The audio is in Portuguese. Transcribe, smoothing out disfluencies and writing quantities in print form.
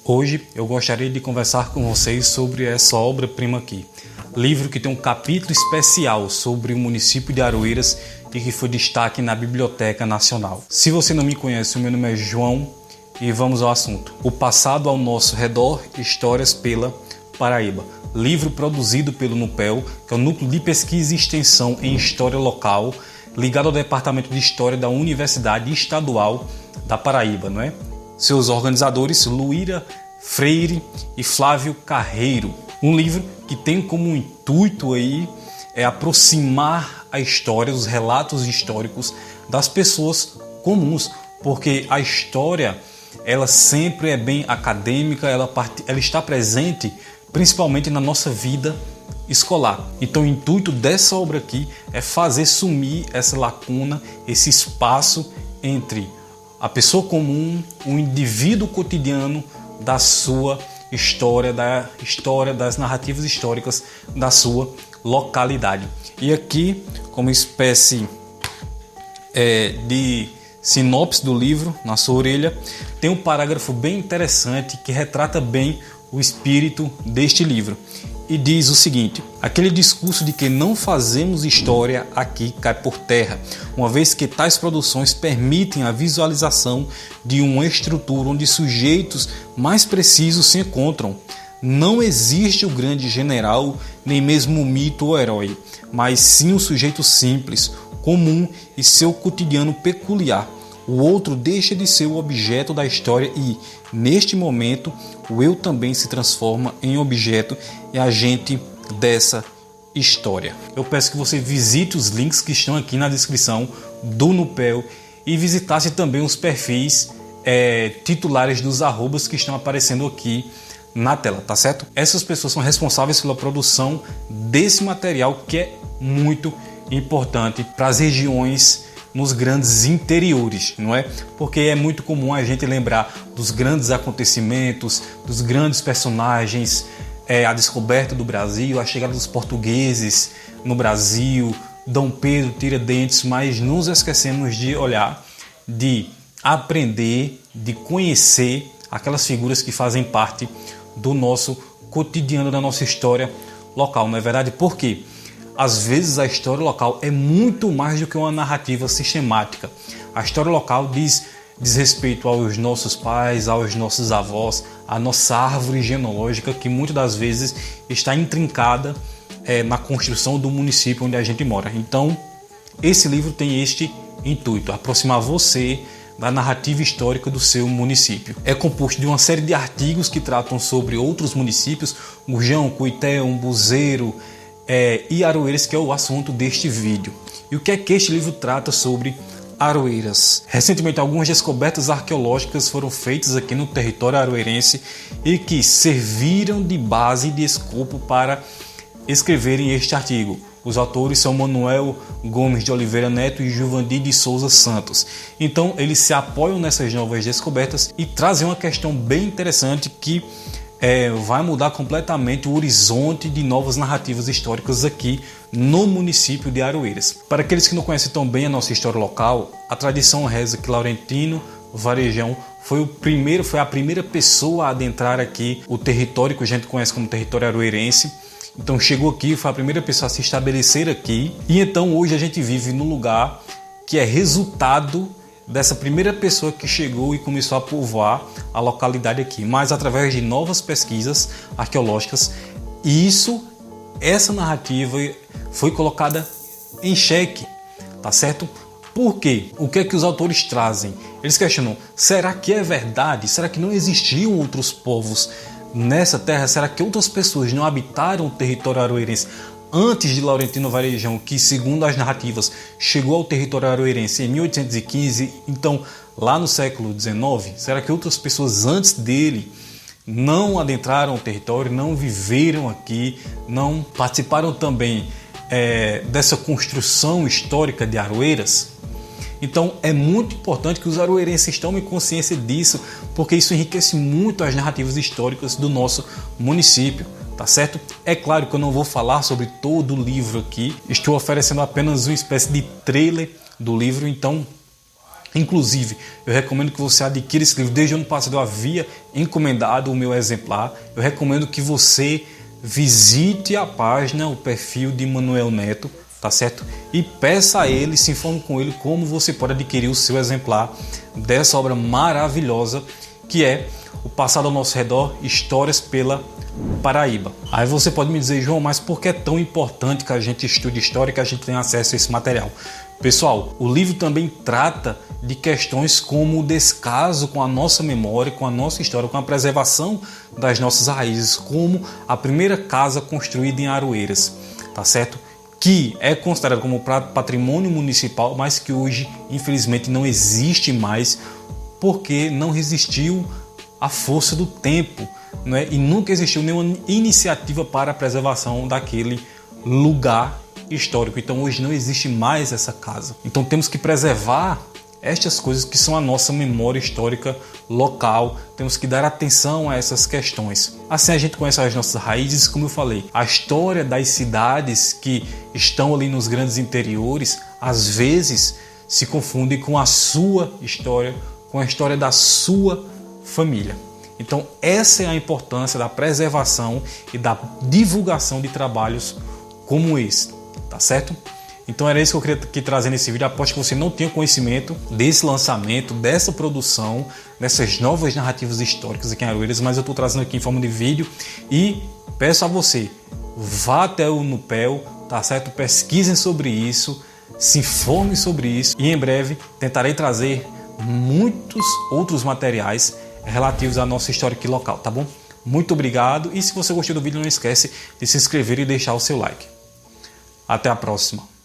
Hoje eu gostaria de conversar com vocês sobre essa obra-prima aqui. Livro que tem um capítulo especial sobre o município de Aroeiras e que foi destaque na Biblioteca Nacional. Se você não me conhece, o meu nome é João e vamos ao assunto. O passado ao nosso redor, histórias pela Paraíba. Livro produzido pelo NUPEL, que é o Núcleo de Pesquisa e Extensão em História Local, ligado ao Departamento de História da Universidade Estadual da Paraíba, não é? Seus organizadores, Luíra Freire e Flávio Carreiro. Um livro que tem como intuito aí aproximar a história, os relatos históricos das pessoas comuns, porque a história ela sempre é bem acadêmica, ela está presente principalmente na nossa vida escolar. Então o intuito dessa obra aqui é fazer sumir essa lacuna, esse espaço entre a pessoa comum, o indivíduo cotidiano da sua história, da história das narrativas históricas da sua localidade. E aqui, como espécie de sinopse do livro, na sua orelha, tem um parágrafo bem interessante que retrata bem o espírito deste livro. E diz o seguinte: aquele discurso de que não fazemos história aqui cai por terra, uma vez que tais produções permitem a visualização de uma estrutura onde sujeitos mais precisos se encontram. Não existe o grande general, nem mesmo o mito ou herói, mas sim o sujeito simples, comum e seu cotidiano peculiar. O outro deixa de ser o objeto da história e, neste momento, o eu também se transforma em objeto e agente dessa história. Eu peço que você visite os links que estão aqui na descrição do NUPEL e visitasse também os perfis titulares dos arrobas que estão aparecendo aqui na tela, tá certo? Essas pessoas são responsáveis pela produção desse material que é muito importante para as regiões nos grandes interiores, não é? Porque é muito comum a gente lembrar dos grandes acontecimentos, dos grandes personagens, a descoberta do Brasil, a chegada dos portugueses no Brasil, Dom Pedro, Tiradentes, mas nos esquecemos de olhar, de aprender, de conhecer aquelas figuras que fazem parte do nosso cotidiano, da nossa história local, não é verdade? Por quê? Às vezes a história local é muito mais do que uma narrativa sistemática. A história local diz respeito aos nossos pais, aos nossos avós, à nossa árvore genealógica que muitas das vezes está intrincada na construção do município onde a gente mora. Então, esse livro tem este intuito, aproximar você da narrativa histórica do seu município. É composto de uma série de artigos que tratam sobre outros municípios, Gurjão, Cuité, Umbuzeiro, e Aroeiras, que é o assunto deste vídeo. E o que é que este livro trata sobre Aroeiras? Recentemente, algumas descobertas arqueológicas foram feitas aqui no território aroeirense e que serviram de base e de escopo para escreverem este artigo. Os autores são Manuel Gomes de Oliveira Neto e Juvandir de Souza Santos. Então, eles se apoiam nessas novas descobertas e trazem uma questão bem interessante que vai mudar completamente o horizonte de novas narrativas históricas aqui no município de Aroeiras. Para aqueles que não conhecem tão bem a nossa história local, a tradição reza que Laurentino Varejão foi a primeira pessoa a adentrar aqui o território que a gente conhece como território aroeirense. Então chegou aqui, foi a primeira pessoa a se estabelecer aqui. E então hoje a gente vive num lugar que é resultado dessa primeira pessoa que chegou e começou a povoar a localidade aqui, mas através de novas pesquisas arqueológicas, essa narrativa foi colocada em xeque, tá certo? Por quê? O que é que os autores trazem? Eles questionam, será que é verdade? Será que não existiam outros povos nessa terra? Será que outras pessoas não habitaram o território aroeirense antes de Laurentino Varejão, que segundo as narrativas chegou ao território aroeirense em 1815, então lá no século XIX? Será que outras pessoas antes dele não adentraram o território, não viveram aqui, não participaram também dessa construção histórica de Aroeiras? Então é muito importante que os aroeirenses tomem consciência disso, porque isso enriquece muito as narrativas históricas do nosso município. Tá certo? É claro que eu não vou falar sobre todo o livro aqui, estou oferecendo apenas uma espécie de trailer do livro, então Inclusive, eu recomendo que você adquira esse livro. Desde o ano passado eu havia encomendado o meu exemplar. Eu recomendo que você visite a página, o perfil de Manuel Neto, tá certo? E peça a ele, se informe com ele como você pode adquirir o seu exemplar dessa obra maravilhosa que é O Passado ao Nosso Redor, Histórias pela Paraíba. Aí você pode me dizer, João, mas por que é tão importante que a gente estude história e que a gente tenha acesso a esse material? Pessoal, o livro também trata de questões como o descaso com a nossa memória, com a nossa história, com a preservação das nossas raízes, como a primeira casa construída em Aroeiras, tá certo? Que é considerado como patrimônio municipal, mas que hoje, infelizmente, não existe mais, porque não resistiu à força do tempo, né? E nunca existiu nenhuma iniciativa para a preservação daquele lugar histórico. Então hoje não existe mais essa casa. Então temos que preservar estas coisas que são a nossa memória histórica local. Temos que dar atenção a essas questões. Assim a gente conhece as nossas raízes, como eu falei. A história das cidades que estão ali nos grandes interiores, às vezes se confunde com a sua história, com a história da sua família. Então essa é a importância da preservação e da divulgação de trabalhos como esse, tá certo? Então era isso que eu queria aqui trazer nesse vídeo. Aposto que você não tinha conhecimento desse lançamento, dessa produção, dessas novas narrativas históricas aqui em Aroeiras, mas eu estou trazendo aqui em forma de vídeo e peço a você, vá até o NUPEL, tá certo? Pesquisem sobre isso, se informem sobre isso e em breve tentarei trazer muitos outros materiais relativos à nossa história aqui local, tá bom? Muito obrigado e se você gostou do vídeo não esquece de se inscrever e deixar o seu like. Até a próxima!